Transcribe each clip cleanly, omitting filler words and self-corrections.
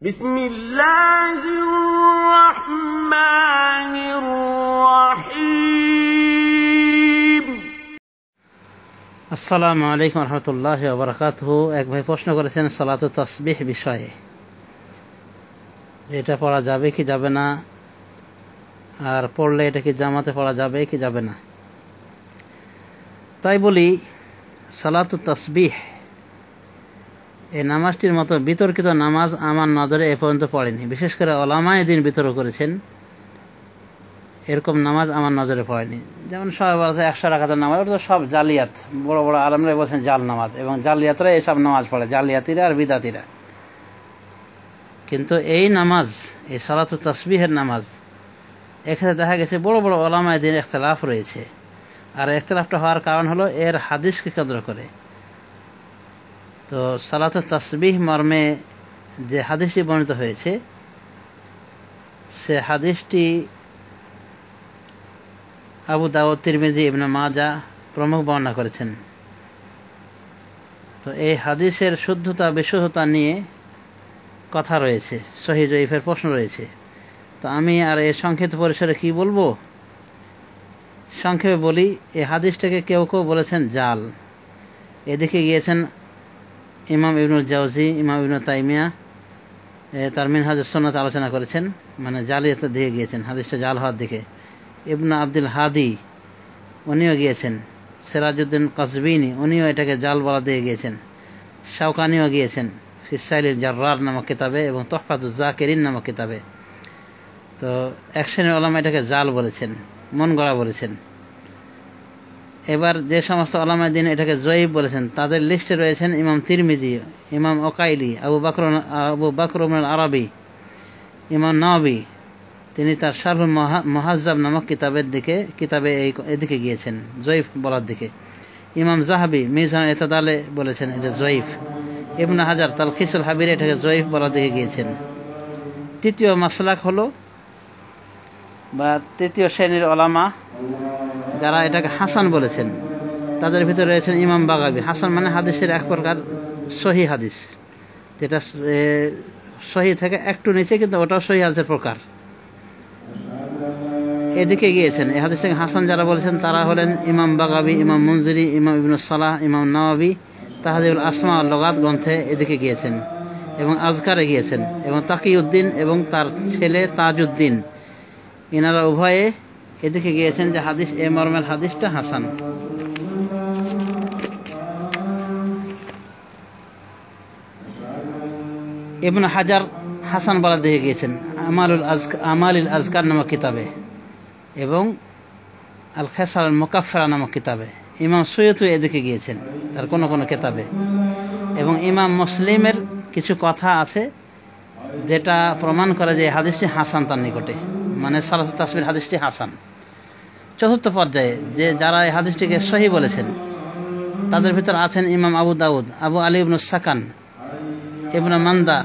بسم الله الرحمن الرحيم আসসালামু আলাইকুম রহমতুল্লাহি ওয়া বারাকাতুহু। এক ভাই প্রশ্ন করেছেন সালাতু তাসবিহ বিষয়ে, এটা পড়া যাবে কি যাবে না, আর পড়লে এটা কি জামাতে পড়া যাবে কি যাবে না। তাই বলি, সালাতু তাসবিহ এই নামাজটির মতো বিতর্কিত নামাজ আমার নজরে এ পর্যন্ত পড়েনি। বিশেষ করে উলামায়ে দ্বীন বিতর্ক করেছেন, এরকম নামাজ আমার নজরে পড়েনি। যেমন সবাই বলছে 100 রাকাতের নামাজ, ওটা তো সব জালিয়াত। বড় বড় আলেমরা বলছেন জাল নামাজ, এবং জালিয়াতরা এসব নামাজ পড়ে, জালিয়াতিরা আর বিদাতিরা। কিন্তু এই নামাজ, এই সালাতু তাসবিহের নামাজ, এখানে দেখা গেছে বড় বড় উলামায়ে দ্বীন ইখতিলাফ রয়েছে। আর ইখতিলাফটা হওয়ার কারণ হলো এর হাদিসকে কেন্দ্র করে। তো সালাতু তাসবিহ মর্মে যে হাদিসটি বর্ণিত হয়েছে, সে হাদিসটি আবু দাউদ, তিরমিজি, ইবনে মাজাহ প্রমুখ বর্ণনা করেছেন। তো এই হাদিসের শুদ্ধতা বিশুদ্ধতা নিয়ে কথা রয়েছে, সহিহ জয়ীফের প্রশ্ন রয়েছে। তো আমি আর এই সংক্ষিপ্ত পরিসরে কি বলবো, সংক্ষেপে বলি, এই হাদিসটাকে কেউ কেউ বলেছেন জাল। এদিকে গিয়েছেন ইমাম ইবনুল জাওজি, ইমাম ইবনে তাইমিয়া তার মিনহাজুস সুন্নাত আলোচনা করেছেন, মানে জালিয়াতের দিকে গিয়েছেন, হাদিসটা জাল হওয়ার দিকে। ইবনে আব্দুল হাদি উনিও গিয়েছেন, সিরাজউদ্দিন কাসবিনী উনিও এটাকে জাল বলা দিয়ে গিয়েছেন, শাওকানিও গিয়েছেন ফিসাইলিল জাররার নামক কিতাবে এবং তুহফাতুজ জাকিরিন নামক কিতাবে। তো এক শ্রেণীর উলামা এটাকে জাল বলেছেন, মন গড়া বলেছেন। এবার যে সমস্ত উলামায়ে দ্বীন এটাকে জয়ীফ বলেছেন, তাদের লিস্টে রয়েছেন ইমাম তিরমিজি, ইমাম ওকাইলি, আবু বকর ইবনুল আরবি, ইমাম নাওয়াবী। তিনি তার শারহুল মুহাজ্জাব নামক কিতাবে এদিকে গিয়েছেন, জয়ীফ বলার দিকে। ইমাম যাহাবী মিজান ইতিদালে বলেছেন এটা জয়ীফ। ইবনে হাজার তালখিসুল হাবির এটাকে জয়ীফ বলার দিকে গিয়েছেন। তৃতীয় মাসলাক হলো, বা তৃতীয় শ্রেণীর উলামা যারা এটাকে হাসান বলেছেন, তাদের ভিতরে রয়েছেন ইমাম বাগাবী। হাসান মানে হাদিসের এক প্রকার সহিহ হাদিস, যেটা সহিহ থেকে একটু নিচে, কিন্তু ওটাও সহিহ হাদিসের প্রকার। এদিকে গিয়েছেন। এই হাদিসটাকে হাসান যারা বলেছেন তারা হলেন ইমাম বাগাবী, ইমাম মুনজিরি, ইমাম ইবনুস সালাহ, ইমাম নাওয়াবী তাহযীবুল আসমা ওয়াল লুগাত গ্রন্থে এদিকে গিয়েছেন, এবং আজকারে গিয়েছেন, এবং তাকিউদ্দিন এবং তার ছেলে তাজউদ্দিন, এনারা উভয়ে এদিকে গিয়েছেন যে হাদিস, এ মর্মের হাদিসটা হাসান। ইবনে হাজার হাসান বলার দিকে গিয়েছেন আমালুল আজকার নামক কিতাবে, এবং আল খেসাল মুকাফফারা নামক কিতাবে। ইমাম সুয়ুতি এদিকে গিয়েছেন তার কোন কোন কিতাবে, এবং ইমাম মুসলিমের কিছু কথা আছে যেটা প্রমাণ করে যে হাদিসটি হাসান তার নিকটে, মানে সালাতু তাসবিহ হাদিসটি হাসান। চতুর্থ পর্যায়ে যে যারা এই হাদিসটিকে সহিহ বলেছেন, তাদের ভিতর আছেন ইমাম আবু দাউদ, আবু আলী ইবনুস সাকান, ইবনে মান্দা,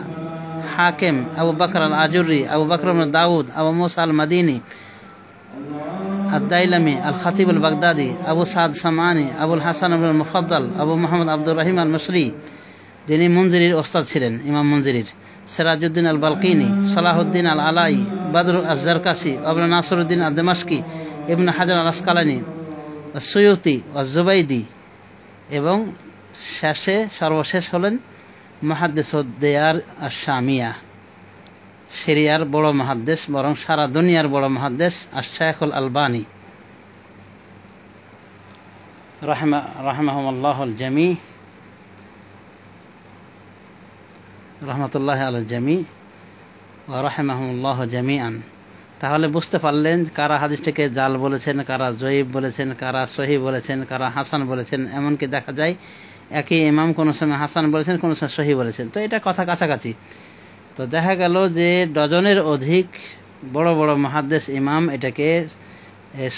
হাকিম, আবু বকর আল আজুরি, আবু বকর ইবনে দাউদ, আবু মুসা আল মাদিনী, আদ-দাইলামি, আল খাতিব আল বাগদাদি, আবু সাদ সামানি, আবুল হাসান ইবনুল মুফাদ্দাল, আবু মুহাম্মদ আব্দুর রহিম আল মিসরি, যিনি মুনজিরির ওস্তাদ ছিলেন, ইমাম মুনজিরির, সিরাজউদ্দিন আল বালকিনি, সালাহুদ্দিন আল আলাই, বদর আজ-জারকাশি, আবু নাসিরউদ্দিন আল দিমাশকি, ইবনে হাজার আল আসকালানি, সুয়ুতি, জুবাইদি, এবং সর্বশেষ হলেন মুহাদ্দিসুদ দিয়ার আশ-শামিয়া, সিরিয়ার বড় মুহাদ্দিস, বরং সারা দুনিয়ার বড় মুহাদ্দিস আশ-শাইখুল আলবানী রাহিমাহুল্লাহুল জামি, রাহমাতুল্লাহি আলাল জামি ওয়া রাহিমাহুল্লাহু জামিআন। তাহলে বুঝতে পারলেন কারা হাদিসটাকে জাল বলেছেন, কারা জয়ীফ বলেছেন, কারা সহিহ বলেছেন, কারা হাসান বলেছেন। এমনকি দেখা যায় একই ইমাম কোন সময় হাসান বলেছেন, কোন সময় সহিহ বলেছেন। তো এটা কথা কাছাকাছি। তো দেখা গেল যে ডজনের অধিক বড় বড় মুহাদ্দিস ইমাম এটাকে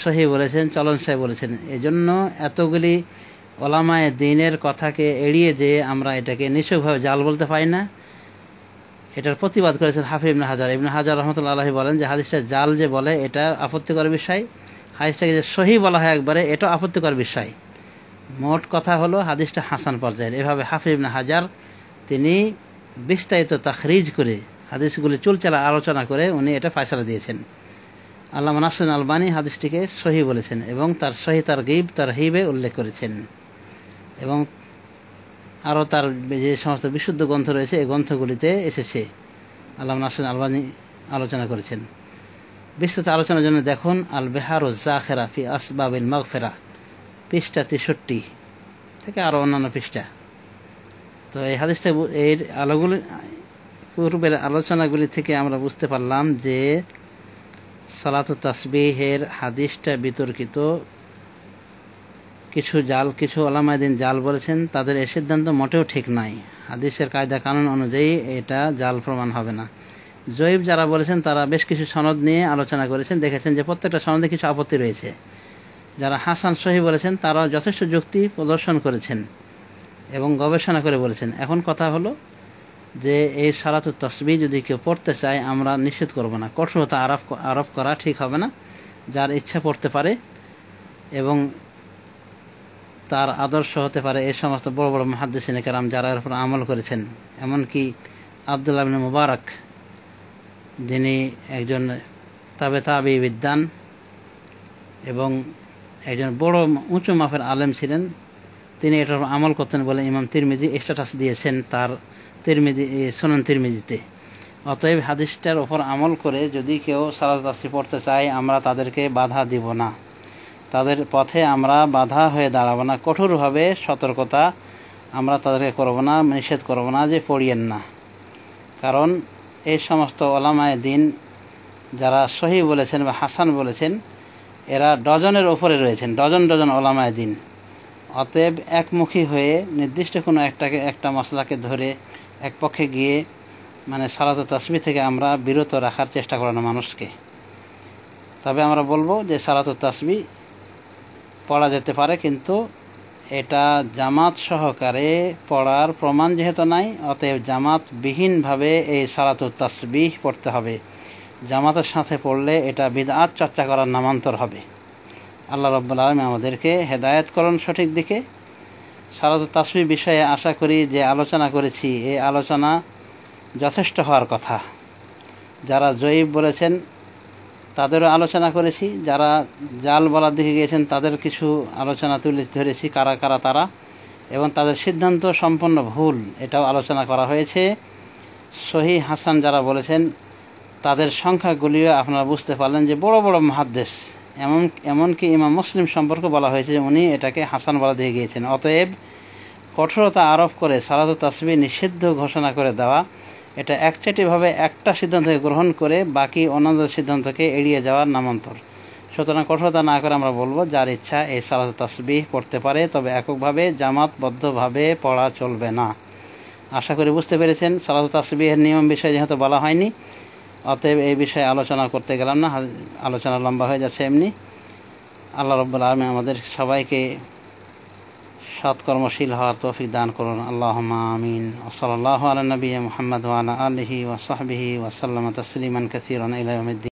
সহিহ বলেছেন, চলন সহিহ বলেছেন। এজন্য এতগুলি উলামায়ে দ্বীনের কথাকে এড়িয়ে যে আমরা এটাকে নিশ্চয়ভাবে জাল বলতে পারি না, এটার প্রতিবাদ করেছেন হাফিজ ইবনে হাজার। ইবনে হাজার রাহমাতুল্লাহি আলাইহি বলেন যে হাদিসটা জাল যে বলে এটা আপত্তিকর বিষয়, হাদিসটাকে যে সহিহ বলা হয় একবারে এটা আপত্তিকর বিষয়। মোট কথা হলো হাদিসটা হাসান পর্যায়ের। এভাবে হাফিজ ইবনে হাজার তিনি বিস্তারিত তাখরিজ করে হাদিসগুলি চুলচেরা আলোচনা করে উনি এটা ফয়সালা দিয়েছেন। আল্লামা নাসরুদ্দিন আলবানী হাদিসটিকে সহিহ বলেছেন এবং তার সহিহ তারহিবে উল্লেখ করেছেন, এবং আরও তার যে সমস্ত বিশুদ্ধ গ্রন্থ রয়েছে এই গ্রন্থগুলিতে এসেছে আল্লামা নাসরুদ্দিন আলবানী আলোচনা করেছেন। বিস্তৃত আলোচনার জন্য দেখুন আল বিহারুজ জাখিরা ফি আসবাবিল মাগফিরা, পৃষ্ঠা 63 থেকে আরও অন্যান্য পৃষ্ঠা। তো এই হাদিসটা এর পূর্বের আলোচনাগুলি থেকে আমরা বুঝতে পারলাম যে সালাতুত তাসবিহের হাদিসটা বিতর্কিত। কিছু উলামায়ে দ্বীন জাল বলেছেন, তাদের এই সিদ্ধান্ত মোটেও ঠিক নাই। হাদিসের কায়দা কানুন অনুযায়ী এটা জাল প্রমাণ হবে না। জয়ীব যারা বলেছেন তারা বেশ কিছু সনদ নিয়ে আলোচনা করেছেন, দেখেছেন যে প্রত্যেকটা সনদে কিছু আপত্তি রয়েছে। যারা হাসান সহিহ বলেছেন তারাও যথেষ্ট যুক্তি প্রদর্শন করেছেন এবং গবেষণা করে বলেছেন। এখন কথা হলো যে এই সালাতুত তাসবিহ যদি কেউ পড়তে চায় আমরা নিষেধ করব না, কঠোরতা আরোপ করা ঠিক হবে না। যার ইচ্ছা পড়তে পারে এবং তার আদর্শ হতে পারে এই সমস্ত বড় বড় মুহাদ্দিসিনে কেরাম যারা এর উপর আমল করেছেন। এমনকি আব্দুল্লাহ ইবনে মুবারক, যিনি একজন তাবি বিদ্বান এবং একজন বড় উঁচু মাপের আলেম ছিলেন, তিনি এটার উপর আমল করতেন বলে ইমাম তিরমিজি স্ট্যাটাস দিয়েছেন তার সুনান তিরমিজিতে। অতএব হাদিসটার উপর আমল করে যদি কেউ সালাতুত তাসবিহ পড়তে চায় আমরা তাদেরকে বাধা দিব না, তাদের পথে আমরা বাধা হয়ে দাঁড়াবো না। কঠোরভাবে সতর্কতা আমরা তাদেরকে করব না, নিষেধ করব না যে পড়িয়েন না। কারণ এই সমস্ত উলামায়ে দ্বীন যারা সহিহ বলেছেন বা হাসান বলেছেন এরা ডজনের উপরে রয়েছেন, ডজন উলামায়ে দ্বীন। অতএব একমুখী হয়ে নির্দিষ্ট কোনো একটা মসলাকে ধরে এক পক্ষে গিয়ে মানে সালাতুত তাসবিহ থেকে আমরা বিরত রাখার চেষ্টা করানো মানুষকে। তবে আমরা বলবো যে সালাতুত তাসবিহ পড়া যেতে পারে, কিন্তু এটা জামাত সহকারে পড়ার প্রমাণ যেহেতু নাই, অতএব জামাতবিহীনভাবে এই সালাতুত তাসবিহ পড়তে হবে। জামাতের সাথে পড়লে এটা বিদআত চর্চা করার নামান্তর হবে। আল্লাহ রাব্বুল আলামিন আমাদেরকে হেদায়েত করুন সঠিক দিকে। সালাতুত তাসবিহ বিষয়ে আশা করি যে আলোচনা করেছি এই আলোচনা যথেষ্ট হওয়ার কথা। যারা জয়ীব বলেছেন তাদেরও আলোচনা করেছি, যারা জাল বলার দিকে গিয়েছেন তাদের কিছু আলোচনা তুলে ধরেছি কারা কারা তারা, এবং তাদের সিদ্ধান্ত সম্পূর্ণ ভুল এটাও আলোচনা করা হয়েছে। সহিহ হাসান যারা বলেছেন তাদের সংখ্যাগুলিও আপনারা বুঝতে পারলেন যে বড় বড় মুহাদ্দিস, এমনকি ইমাম মুসলিম সম্পর্কে বলা হয়েছে যে উনি এটাকে হাসান বলা দিয়ে গিয়েছেন। অতএব কঠোরতা আরোপ করে সালাতুত তাসবিহ নিষিদ্ধ ঘোষণা করে দেওয়া এটা একচাটিভাবে একটা সিদ্ধান্তকে গ্রহণ করে বাকি অন্যান্য সিদ্ধান্তকে এড়িয়ে যাওয়ার নামান্তর। সুতরাং কঠোরতা না করে আমরা বলবো যার ইচ্ছা এই সালাতুত তাসবিহ পড়তে পারে, তবে এককভাবে জামাতবদ্ধভাবে পড়া চলবে না। আশা করি বুঝতে পেরেছেন। সালাতুত তাসবিহের নিয়ম বিষয়ে যেহেতু বলা হয়নি, অতএব এই বিষয়ে আলোচনা করতে গেলাম না, আলোচনা লম্বা হয়ে যাচ্ছে এমনি। আল্লাহ রাব্বুল আলামিন আমাদের সবাইকে সৎকর্মশীল হওয়ার তৌফিক দান করুন। আল্লাহুম্মা আমিন। সাল্লাল্লাহু আলা নবিয়্যিনা মুহাম্মদ ওয়া আলা আলিহি ওয়া সাহবিহি ওয়া সাল্লামা তাসলিমান কাসীরান ইলা ইয়াউমিদ্দিন।